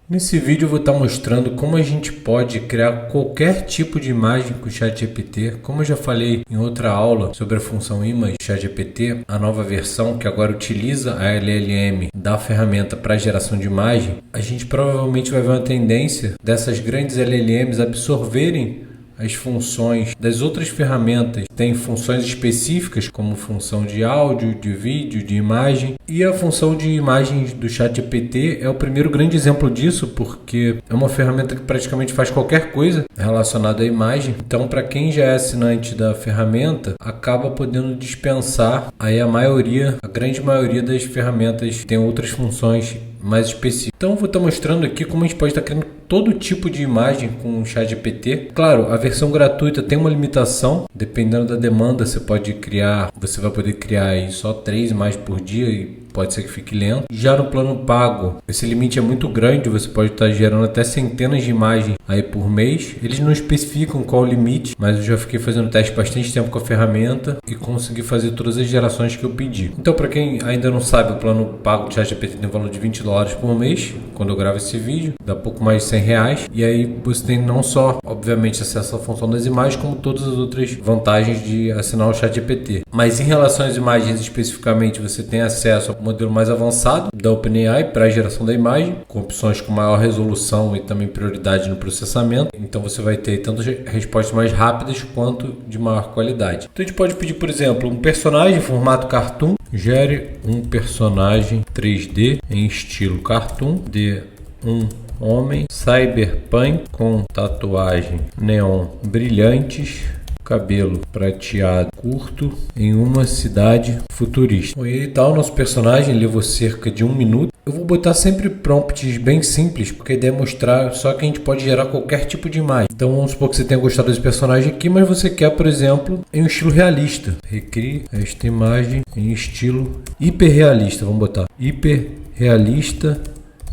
Nesse vídeo eu vou estar mostrando como a gente pode criar qualquer tipo de imagem com o ChatGPT. Como eu já falei em outra aula sobre a função Image ChatGPT, a nova versão que agora utiliza a LLM da ferramenta para geração de imagem, a gente provavelmente vai ver uma tendência dessas grandes LLMs absorverem as funções das outras ferramentas. Tem funções específicas como função de áudio, de vídeo, de imagem, e a função de imagens do ChatGPT é o primeiro grande exemplo disso, porque é uma ferramenta que praticamente faz qualquer coisa relacionada à imagem. Então, para quem já é assinante da ferramenta, acaba podendo dispensar aí a grande maioria das ferramentas que tem outras funções mais específico. Então eu vou estar mostrando aqui como a gente pode estar criando todo tipo de imagem com o ChatGPT. Claro, a versão gratuita tem uma limitação, dependendo da demanda você vai poder criar aí só 3 imagens por dia e pode ser que fique lento. Já no plano pago, esse limite é muito grande, você pode estar gerando até centenas de imagens aí por mês. Eles não especificam qual o limite, mas eu já fiquei fazendo teste bastante tempo com a ferramenta e consegui fazer todas as gerações que eu pedi. Então, para quem ainda não sabe, o plano pago do ChatGPT tem um valor de $20 por mês, quando eu gravo esse vídeo, dá pouco mais de R$100. E aí você tem não só, obviamente, acesso à função das imagens, como todas as outras vantagens de assinar o ChatGPT. Mas em relação às imagens especificamente, você tem acesso ao modelo mais avançado da OpenAI para a geração da imagem, com opções com maior resolução e também prioridade no processamento. Então você vai ter tanto respostas mais rápidas quanto de maior qualidade. Então a gente pode pedir, por exemplo, um personagem em formato cartoon. Gere um personagem 3D em estilo cartoon de um homem cyberpunk com tatuagem neon brilhantes, cabelo prateado curto em uma cidade futurista. E aí tá, o nosso personagem levou cerca de 1 minuto. Eu vou botar sempre prompts bem simples, porque a ideia é mostrar só que a gente pode gerar qualquer tipo de imagem. Então vamos supor que você tenha gostado desse personagem aqui, mas você quer, por exemplo, em um estilo realista. Recrie esta imagem em estilo hiperrealista. Vamos botar hiperrealista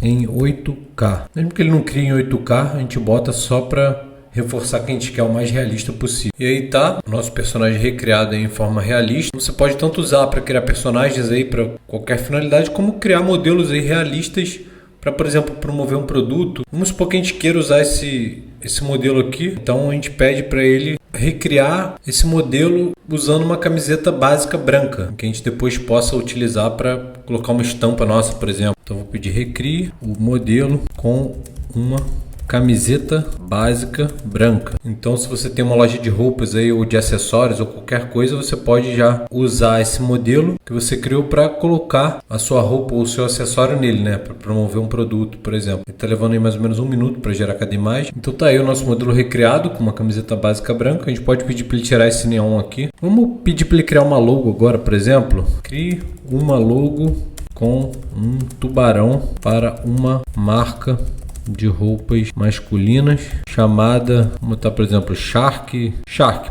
em 8K. Mesmo que ele não crie em 8K, a gente bota só para reforçar que a gente quer o mais realista possível. E aí tá, o nosso personagem recriado em forma realista. Você pode tanto usar para criar personagens aí para qualquer finalidade, como criar modelos aí realistas para, por exemplo, promover um produto. Vamos supor que a gente queira usar esse modelo aqui. Então a gente pede para ele recriar esse modelo usando uma camiseta básica branca, que a gente depois possa utilizar para colocar uma estampa nossa, por exemplo. Então vou pedir recrie o modelo com uma camiseta básica branca. Então, se você tem uma loja de roupas aí ou de acessórios ou qualquer coisa, você pode já usar esse modelo que você criou para colocar a sua roupa ou o seu acessório nele, né? Para promover um produto, por exemplo. Ele está levando aí mais ou menos 1 minuto para gerar cada imagem. Então tá aí o nosso modelo recriado com uma camiseta básica branca. A gente pode pedir para ele tirar esse neon aqui. Vamos pedir para ele criar uma logo agora, por exemplo. Crie uma logo com um tubarão para uma marca de roupas masculinas chamada, vamos botar, por exemplo, Shark,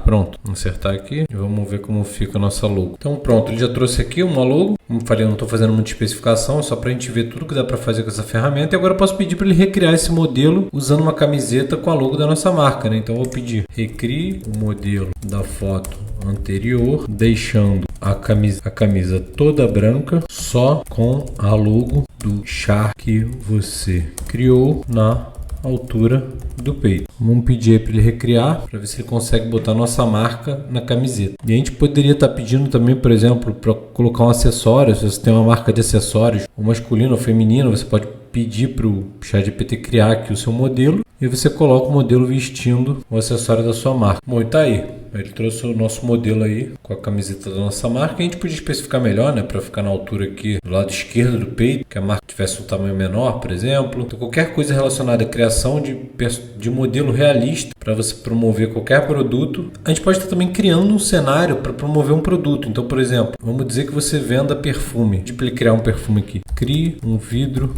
pronto, vamos acertar aqui e vamos ver como fica a nossa logo. Então pronto, ele já trouxe aqui uma logo. Como falei, eu não estou fazendo muita especificação, só para a gente ver tudo que dá para fazer com essa ferramenta. E agora eu posso pedir para ele recriar esse modelo usando uma camiseta com a logo da nossa marca, né? Então eu vou pedir recrie o modelo da foto anterior, deixando a camisa toda branca, só com a logo do Shark que você criou na altura do peito. Vamos pedir para ele recriar, para ver se ele consegue botar nossa marca na camiseta. E a gente poderia estar pedindo também, por exemplo, para colocar um acessório. Se você tem uma marca de acessórios, ou masculino ou feminino, você pode pedir para o ChatGPT criar aqui o seu modelo e você coloca o modelo vestindo o acessório da sua marca. Bom, e tá aí. Ele trouxe o nosso modelo aí com a camiseta da nossa marca. A gente podia especificar melhor, né, para ficar na altura aqui do lado esquerdo do peito, que a marca tivesse um tamanho menor, por exemplo. Então, qualquer coisa relacionada à criação de modelo realista para você promover qualquer produto. A gente pode estar também criando um cenário para promover um produto. Então, por exemplo, vamos dizer que você venda perfume. De criar um perfume aqui. Crie um vidro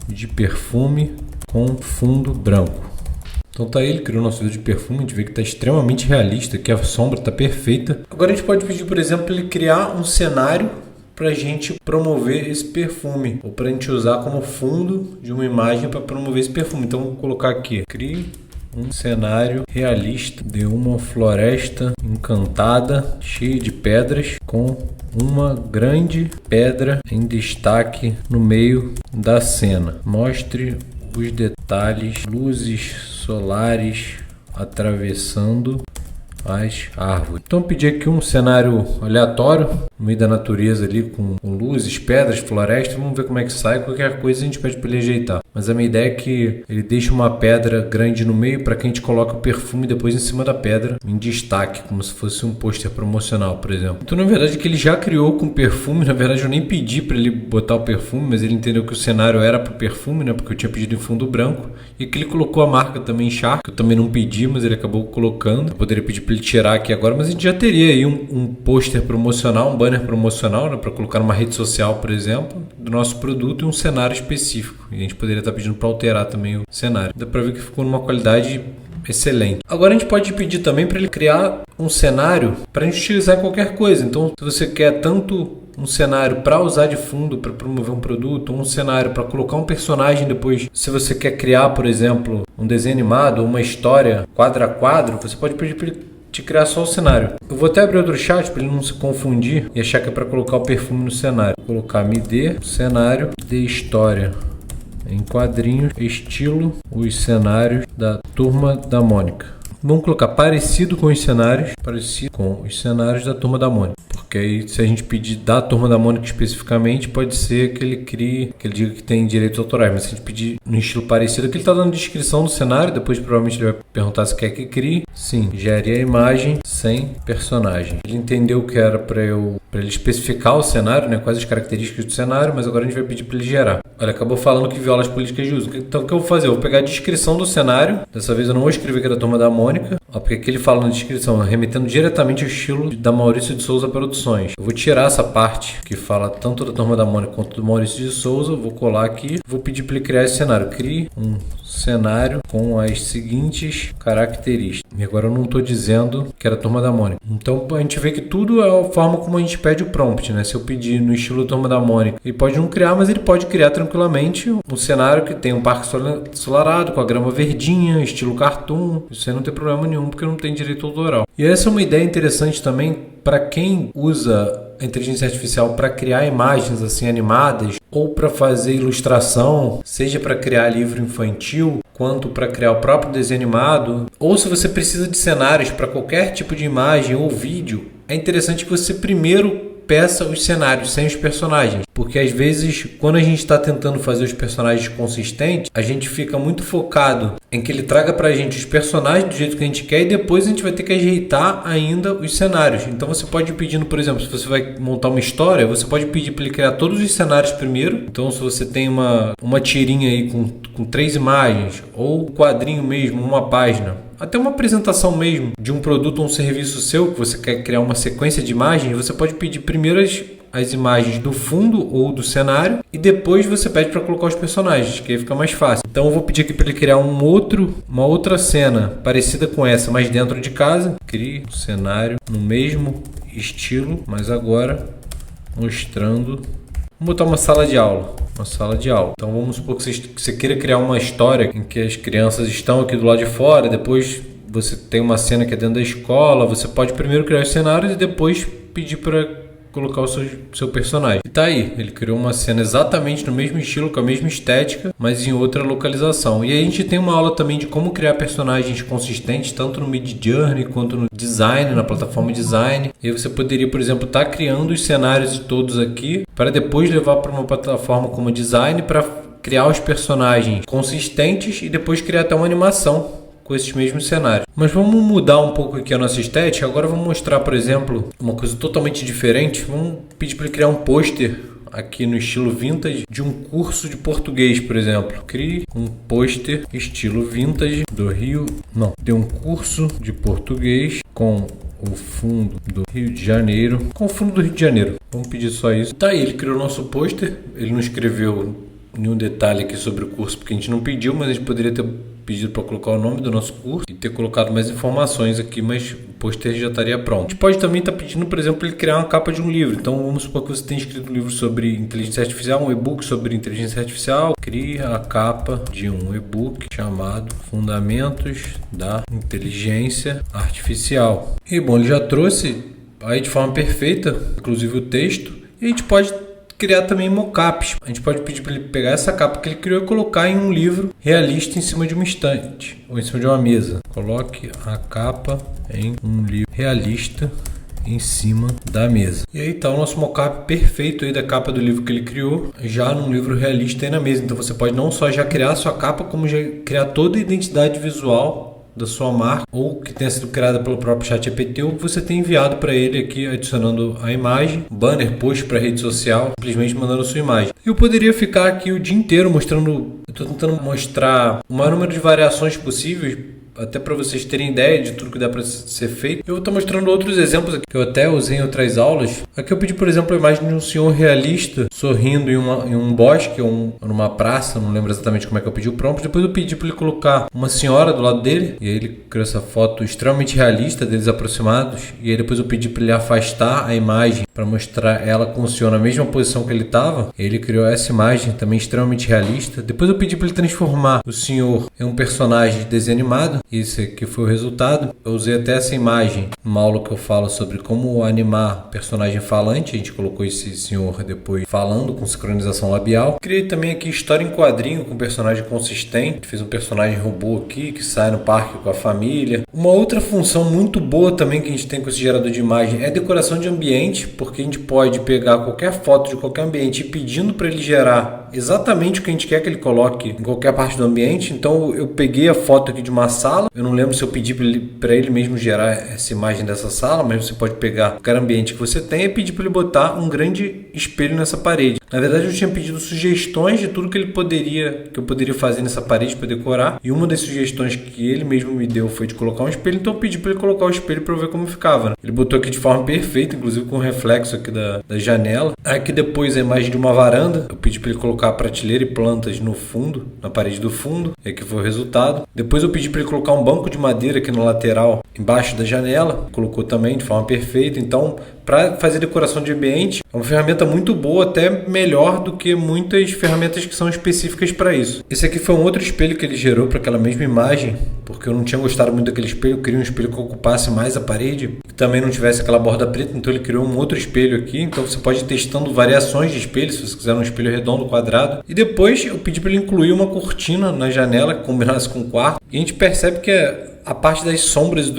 de perfume com fundo branco. Então tá aí, ele criou nosso vidro de perfume, a gente vê que está extremamente realista, que a sombra está perfeita. Agora a gente pode pedir, por exemplo, ele criar um cenário para a gente promover esse perfume, ou para a gente usar como fundo de uma imagem para promover esse perfume. Então vou colocar aqui, crie um cenário realista de uma floresta encantada, cheia de pedras, com uma grande pedra em destaque no meio da cena. Mostre os detalhes, luzes solares atravessando as árvores. Então pedi aqui um cenário aleatório no meio da natureza ali com luzes, pedras, floresta. Vamos ver como é que sai. Qualquer coisa a gente pede para ele ajeitar. Mas a minha ideia é que ele deixe uma pedra grande no meio para que a gente coloque o perfume depois em cima da pedra em destaque, como se fosse um pôster promocional, por exemplo. Então na verdade que ele já criou com perfume. Na verdade eu nem pedi para ele botar o perfume, mas ele entendeu que o cenário era para o perfume, né? Porque eu tinha pedido em fundo branco. E que ele colocou a marca também Shark, que eu também não pedi, mas ele acabou colocando. Eu poderia pedir para ele tirar aqui agora, mas a gente já teria aí um pôster promocional, um banner promocional, né, para colocar numa rede social, por exemplo, do nosso produto e um cenário específico. E a gente poderia estar pedindo para alterar também o cenário. Dá para ver que ficou numa qualidade excelente. Agora a gente pode pedir também para ele criar um cenário para a gente utilizar em qualquer coisa. Então, se você quer tanto um cenário para usar de fundo para promover um produto, um cenário para colocar um personagem depois, se você quer criar, por exemplo, um desenho animado, uma história quadro a quadro, você pode pedir para ele te criar só o cenário. Eu vou até abrir outro chat para ele não se confundir e achar que é para colocar o perfume no cenário. Vou colocar me dê cenário de história em quadrinhos, estilo os cenários da Turma da Mônica. Vamos colocar parecido com os cenários da Turma da Mônica. Porque aí, se a gente pedir da Turma da Mônica especificamente, pode ser que ele crie, que ele diga que tem direitos autorais. Mas se a gente pedir no estilo parecido, aqui ele está dando descrição do cenário. Depois provavelmente ele vai perguntar se quer que crie. Sim, gere a imagem sem personagem. Ele entendeu que era para ele especificar o cenário, né, quais as características do cenário, mas agora a gente vai pedir para ele gerar. Olha, acabou falando que viola as políticas de uso. Então o que eu vou fazer? Eu vou pegar a descrição do cenário. Dessa vez eu não vou escrever que era da Turma da Mônica, porque aqui ele fala na descrição, remetendo diretamente ao estilo da Maurício de Souza Produções. Eu vou tirar essa parte que fala tanto da Turma da Mônica quanto do Maurício de Souza, vou colar aqui, vou pedir para ele criar esse cenário. Crie um cenário com as seguintes características. E agora eu não estou dizendo que era a Turma da Mônica. Então a gente vê que tudo é a forma como a gente pede o prompt, né? Se eu pedir no estilo Turma da Mônica, ele pode não criar, mas ele pode criar tranquilamente um cenário que tem um parque ensolarado, com a grama verdinha, estilo cartoon. Isso aí não tem problema nenhum, porque não tem direito autoral. E essa é uma ideia interessante também para quem usa a inteligência artificial para criar imagens assim animadas ou para fazer ilustração, seja para criar livro infantil, quanto para criar o próprio desenho animado, ou se você precisa de cenários para qualquer tipo de imagem ou vídeo, é interessante que você primeiro peça os cenários sem os personagens, porque às vezes quando a gente está tentando fazer os personagens consistentes, a gente fica muito focado em que ele traga pra gente os personagens do jeito que a gente quer e depois a gente vai ter que ajeitar ainda os cenários. Então você pode ir pedindo, por exemplo, se você vai montar uma história, você pode pedir para ele criar todos os cenários primeiro. Então se você tem uma tirinha aí com 3 imagens, ou um quadrinho mesmo, uma página, até uma apresentação mesmo de um produto ou um serviço seu, que você quer criar uma sequência de imagens, você pode pedir primeiro as imagens do fundo ou do cenário e depois você pede para colocar os personagens, que aí fica mais fácil. Então eu vou pedir aqui para ele criar uma outra cena parecida com essa, mas dentro de casa. Crie um cenário no mesmo estilo, mas agora mostrando. Vamos botar uma sala de aula. Então vamos supor que você queira criar uma história em que as crianças estão aqui do lado de fora, depois você tem uma cena que é dentro da escola, você pode primeiro criar os cenários e depois pedir para colocar o seu personagem. E tá aí, ele criou uma cena exatamente no mesmo estilo, com a mesma estética, mas em outra localização. E aí a gente tem uma aula também de como criar personagens consistentes, tanto no Midjourney quanto no Design, na plataforma Design. E aí você poderia, por exemplo, estar criando os cenários de todos aqui, para depois levar para uma plataforma como Design, para criar os personagens consistentes e depois criar até uma animação com esses mesmos cenários. Mas vamos mudar um pouco aqui a nossa estética. Agora vamos mostrar, por exemplo, uma coisa totalmente diferente. Vamos pedir para ele criar um pôster aqui no estilo vintage de um curso de português, por exemplo. Crie um pôster estilo vintage de um curso de português com o fundo do Rio de Janeiro. Vamos pedir só isso. Tá aí, ele criou o nosso pôster. Ele não escreveu nenhum detalhe aqui sobre o curso porque a gente não pediu, mas a gente poderia ter pedido para colocar o nome do nosso curso e ter colocado mais informações aqui, mas o pôster já estaria pronto. A gente pode também estar pedindo, por exemplo, ele criar uma capa de um livro. Então vamos supor que você tem escrito um livro sobre inteligência artificial, um e-book sobre inteligência artificial. Cria a capa de um e-book chamado Fundamentos da Inteligência Artificial. E bom, ele já trouxe aí de forma perfeita, inclusive o texto. E a gente pode criar também mockups. A gente pode pedir para ele pegar essa capa que ele criou e colocar em um livro realista em cima de uma estante ou em cima de uma mesa. Coloque a capa em um livro realista em cima da mesa. E aí está o nosso mockup perfeito aí da capa do livro que ele criou, já num livro realista aí na mesa. Então você pode não só já criar a sua capa, como já criar toda a identidade visual da sua marca, ou que tenha sido criada pelo próprio ChatGPT, ou que você tem enviado para ele aqui, adicionando a imagem, banner, post para rede social, simplesmente mandando a sua imagem. Eu poderia ficar aqui o dia inteiro mostrando, eu estou tentando mostrar o maior número de variações possíveis, até para vocês terem ideia de tudo que dá para ser feito. Eu vou estar mostrando outros exemplos aqui que eu até usei em outras aulas. Aqui eu pedi, por exemplo, a imagem de um senhor realista sorrindo em um bosque ou numa praça, não lembro exatamente como é que eu pedi o prompt. Depois eu pedi para ele colocar uma senhora do lado dele, e aí ele criou essa foto extremamente realista deles aproximados. E aí depois eu pedi para ele afastar a imagem para mostrar ela com o senhor na mesma posição que ele estava. Ele criou essa imagem também extremamente realista. Depois eu pedi para ele transformar o senhor em um personagem de desenho animado. Esse aqui foi o resultado. Eu usei até essa imagem numa aula que eu falo sobre como animar personagem falante. A gente colocou esse senhor depois falando com sincronização labial. Criei também aqui história em quadrinho com personagem consistente. Fiz um personagem robô aqui que sai no parque com a família. Uma outra função muito boa também que a gente tem com esse gerador de imagem é a decoração de ambiente, porque a gente pode pegar qualquer foto de qualquer ambiente e pedindo para ele gerar exatamente o que a gente quer que ele coloque em qualquer parte do ambiente. Então eu peguei a foto aqui de uma sala. Eu não lembro se eu pedi para ele mesmo gerar essa imagem dessa sala, mas você pode pegar qualquer ambiente que você tenha e pedir para ele botar um grande espelho nessa parede. Na verdade, eu tinha pedido sugestões de tudo que eu poderia fazer nessa parede para decorar. E uma das sugestões que ele mesmo me deu foi de colocar um espelho. Então eu pedi para ele colocar o espelho para eu ver como ficava, né? Ele botou aqui de forma perfeita, inclusive com reflexo aqui da janela. Aqui depois a imagem de uma varanda. Eu pedi para ele colocar a prateleira e plantas no fundo, na parede do fundo. E aqui foi o resultado. Depois eu pedi para ele colocar um banco de madeira aqui na lateral, embaixo da janela. Colocou também de forma perfeita. Então, para fazer decoração de ambiente, é uma ferramenta muito boa, até melhor do que muitas ferramentas que são específicas para isso. Esse aqui foi um outro espelho que ele gerou para aquela mesma imagem, porque eu não tinha gostado muito daquele espelho. Eu queria um espelho que ocupasse mais a parede, que também não tivesse aquela borda preta, então ele criou um outro espelho aqui. Então você pode ir testando variações de espelho, se você quiser um espelho redondo, quadrado. E depois eu pedi para ele incluir uma cortina na janela que combinasse com o quarto. E a gente percebe que a parte das sombras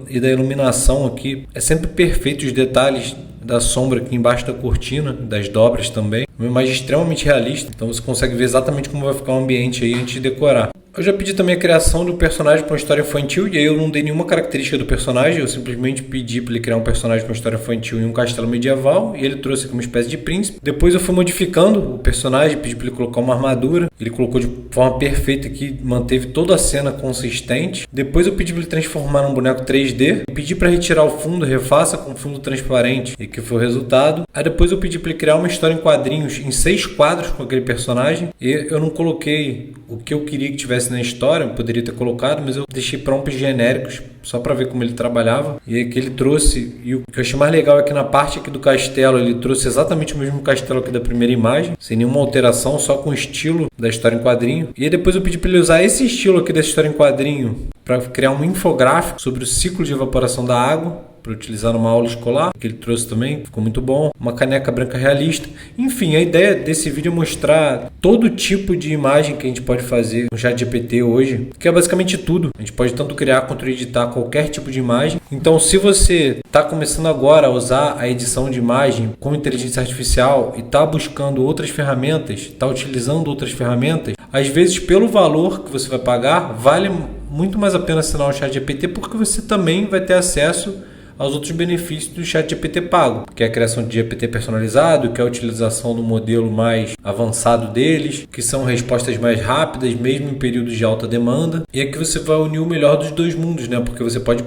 e da iluminação aqui é sempre perfeito, os detalhes da sombra aqui embaixo da cortina, das dobras também. Uma imagem extremamente realista, então você consegue ver exatamente como vai ficar o ambiente aí antes de decorar. Eu já pedi também a criação de um personagem para uma história infantil, e aí eu não dei nenhuma característica do personagem, eu simplesmente pedi para ele criar um personagem para uma história infantil em um castelo medieval, e ele trouxe aqui uma espécie de príncipe. Depois eu fui modificando o personagem, pedi para ele colocar uma armadura, ele colocou de forma perfeita aqui, manteve toda a cena consistente. Depois eu pedi para ele transformar num boneco 3D, pedi para retirar o fundo, refaça com fundo transparente, e que foi o resultado. Aí depois eu pedi para ele criar uma história em quadrinhos em 6 quadros com aquele personagem, e eu não coloquei o que eu queria que tivesse na história, eu poderia ter colocado, mas eu deixei prompts genéricos só para ver como ele trabalhava. E aí que ele trouxe, e o que eu achei mais legal é que na parte aqui do castelo ele trouxe exatamente o mesmo castelo aqui da primeira imagem, sem nenhuma alteração, só com o estilo da história em quadrinho. E aí depois eu pedi para ele usar esse estilo aqui da história em quadrinho para criar um infográfico sobre o ciclo de evaporação da água, para utilizar numa aula escolar, que ele trouxe também, ficou muito bom. Uma caneca branca realista. Enfim, a ideia desse vídeo é mostrar todo tipo de imagem que a gente pode fazer com o ChatGPT hoje, que é basicamente tudo. A gente pode tanto criar quanto editar qualquer tipo de imagem. Então, se você está começando agora a usar a edição de imagem com inteligência artificial e está buscando outras ferramentas, está utilizando outras ferramentas, às vezes pelo valor que você vai pagar, vale muito mais a pena assinar o ChatGPT, porque você também vai ter acesso aos outros benefícios do ChatGPT pago, que é a criação de GPT personalizado, que é a utilização do modelo mais avançado deles, que são respostas mais rápidas, mesmo em períodos de alta demanda. E aqui você vai unir o melhor dos dois mundos, né? Porque você pode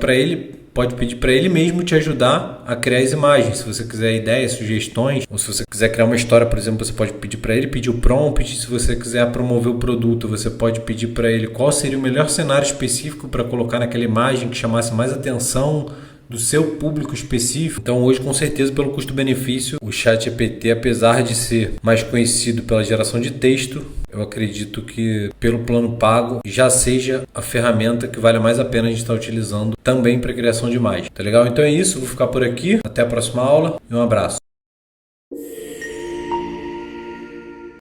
pedir para ele mesmo te ajudar a criar as imagens. Se você quiser ideias, sugestões, ou se você quiser criar uma história, por exemplo, você pode pedir para ele pedir o prompt. Se você quiser promover o produto, você pode pedir para ele qual seria o melhor cenário específico para colocar naquela imagem que chamasse mais atenção do seu público específico. Então hoje, com certeza, pelo custo-benefício, o ChatGPT, apesar de ser mais conhecido pela geração de texto, eu acredito que pelo plano pago já seja a ferramenta que vale mais a pena a gente estar utilizando também para criação de imagem. Tá legal? Então é isso, vou ficar por aqui. Até a próxima aula e um abraço.